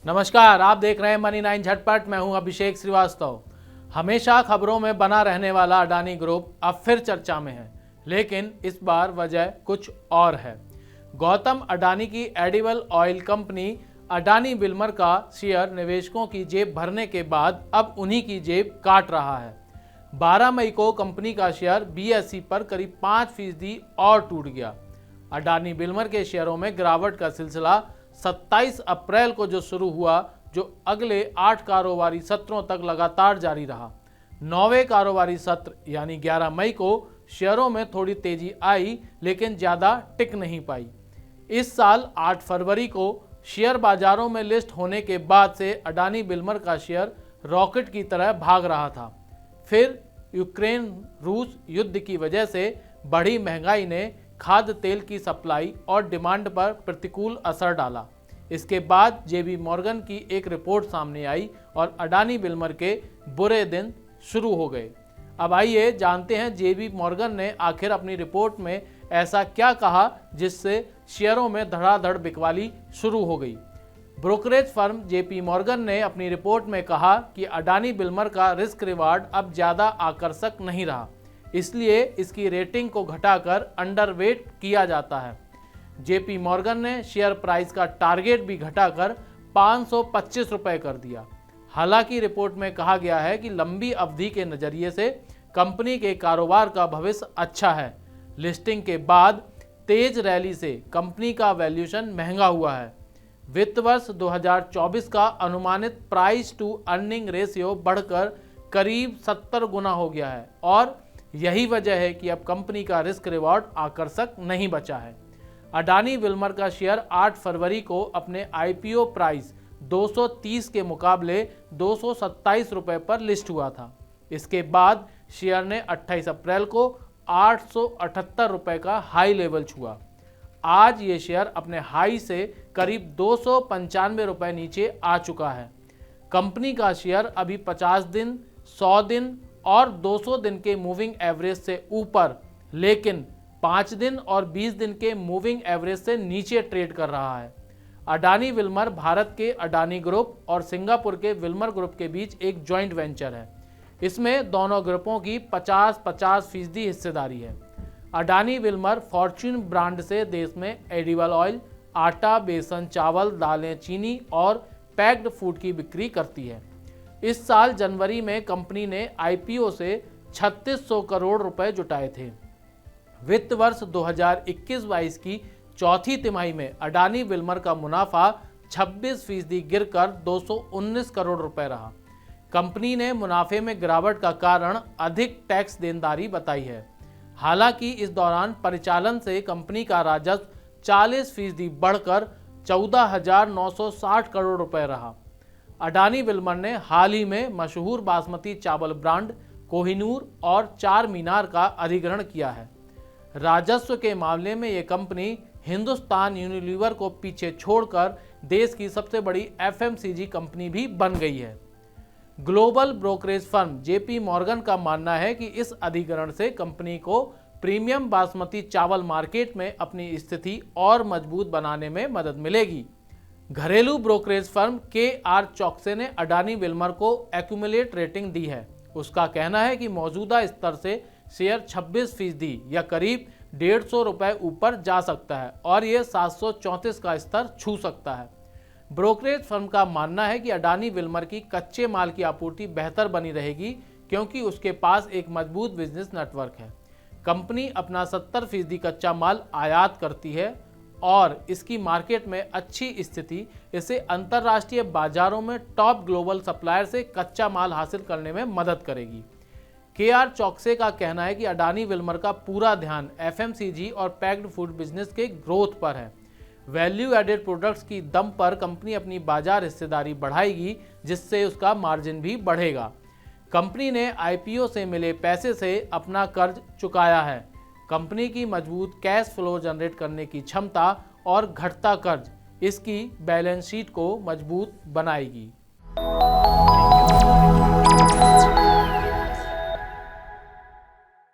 नमस्कार, आप देख रहे हैं मनी 9 झटपट। मैं हूं अभिषेक श्रीवास्तव। हमेशा खबरों में बना रहने वाला अडानी ग्रुप अब फिर चर्चा में है, लेकिन इस बार वजह कुछ और है। गौतम अडानी की edible oil company Adani Wilmer का शेयर निवेशकों की जेब भरने के बाद अब उन्हीं की जेब काट रहा है। 12 मई को कंपनी का शेयर BSE पर करीब 5% और टूट गया। अडानी विल्मर के शेयरों में गिरावट का सिलसिला 27 अप्रैल को जो शुरू हुआ, जो अगले 8 कारोबारी सत्रों तक लगातार जारी रहा। 9वें कारोबारी सत्र यानी 11 मई को शेयरों में थोड़ी तेजी आई, लेकिन ज़्यादा टिक नहीं पाई। इस साल 8 फरवरी को शेयर बाजारों में लिस्ट होने के बाद से अडानी विल्मर का शेयर रॉकेट की तरह भाग रहा था। फिर यूक्रेन रूस युद्ध की वजह से बढ़ी महंगाई ने खाद्य तेल की सप्लाई और डिमांड पर प्रतिकूल असर डाला। इसके बाद JP मॉर्गन की एक रिपोर्ट सामने आई और अडानी विल्मर के बुरे दिन शुरू हो गए। अब आइए जानते हैं JP मॉर्गन ने आखिर अपनी रिपोर्ट में ऐसा क्या कहा जिससे शेयरों में धड़ाधड़ बिकवाली शुरू हो गई। ब्रोकरेज फर्म JP मॉर्गन ने अपनी रिपोर्ट में कहा कि अडानी विल्मर का रिस्क रिवार्ड अब ज़्यादा आकर्षक नहीं रहा, इसलिए इसकी रेटिंग को घटाकर अंडरवेट किया जाता है। JP मॉर्गन ने शेयर प्राइस का टारगेट भी घटाकर 525 रुपये कर दिया। हालांकि रिपोर्ट में कहा गया है कि लंबी अवधि के नज़रिए से कंपनी के कारोबार का भविष्य अच्छा है। लिस्टिंग के बाद तेज रैली से कंपनी का वैल्यूएशन महंगा हुआ है। वित्त वर्ष 2024 का अनुमानित प्राइस टू अर्निंग रेशियो बढ़कर करीब 70 गुना हो गया है और यही वजह है कि अब कंपनी का रिस्क रिवॉर्ड आकर्षक नहीं बचा है। अडानी विल्मर का शेयर 8 फरवरी को अपने IPO प्राइस 230 के मुकाबले 227 रुपये पर लिस्ट हुआ था। इसके बाद शेयर ने 28 अप्रैल को 878 रुपये का हाई लेवल छुआ। आज ये शेयर अपने हाई से करीब 295 रुपये नीचे आ चुका है। कंपनी का शेयर अभी 50 दिन, 100 दिन और 200 दिन के मूविंग एवरेज से ऊपर, लेकिन 5 दिन और 20 दिन के मूविंग एवरेज से नीचे ट्रेड कर रहा है। अडानी विल्मर भारत के अडानी ग्रुप और सिंगापुर के विल्मर ग्रुप के बीच एक जॉइंट वेंचर है। इसमें दोनों ग्रुपों की 50-50% हिस्सेदारी है। अडानी विल्मर फॉर्च्यून ब्रांड से देश में एडिबल ऑयल, आटा, बेसन, चावल, दालें, चीनी और पैक्ड फूड की बिक्री करती है। इस साल जनवरी में कंपनी ने IPO से 3600 करोड़ रुपए जुटाए थे। वित्त वर्ष 2021-22 की चौथी तिमाही में अडानी विल्मर का मुनाफा 26% गिरकर 219 करोड़ रुपए रहा। कंपनी ने मुनाफे में गिरावट का कारण अधिक टैक्स देनदारी बताई है। हालांकि इस दौरान परिचालन से कंपनी का राजस्व 40% बढ़कर 14,960 करोड़ रुपए रहा। अडानी विल्मर ने हाल ही में मशहूर बासमती चावल ब्रांड कोहिनूर और चार मीनार का अधिग्रहण किया है। राजस्व के मामले में ये कंपनी हिंदुस्तान यूनिलीवर को पीछे छोड़कर देश की सबसे बड़ी FMCG कंपनी भी बन गई है। Global brokerage firm JP Morgan का मानना है कि इस अधिग्रहण से कंपनी को प्रीमियम बासमती चावल मार्केट में अपनी स्थिति और मजबूत बनाने में मदद मिलेगी। घरेलू ब्रोकरेज फर्म KR चौकसे ने अडानी विल्मर को एक्यूमुलेट रेटिंग दी है। उसका कहना है कि मौजूदा स्तर से शेयर 26% या करीब 150 रुपये ऊपर जा सकता है और ये 734 का स्तर छू सकता है। ब्रोकरेज फर्म का मानना है कि अडानी विल्मर की कच्चे माल की आपूर्ति बेहतर बनी रहेगी, क्योंकि उसके पास एक मजबूत बिजनेस नेटवर्क है। कंपनी अपना 70% कच्चा माल आयात करती है और इसकी मार्केट में अच्छी स्थिति इसे अंतर्राष्ट्रीय बाजारों में टॉप ग्लोबल सप्लायर से कच्चा माल हासिल करने में मदद करेगी। KR चौकसे का कहना है कि अडानी विल्मर का पूरा ध्यान FMCG और पैक्ड फूड बिजनेस के ग्रोथ पर है। वैल्यू एडेड प्रोडक्ट्स की दम पर कंपनी अपनी बाजार हिस्सेदारी बढ़ाएगी, जिससे उसका मार्जिन भी बढ़ेगा। कंपनी ने IPO से मिले पैसे से अपना कर्ज चुकाया है। कंपनी की मजबूत कैश फ्लो जनरेट करने की क्षमता और घटता कर्ज इसकी बैलेंस शीट को मजबूत बनाएगी।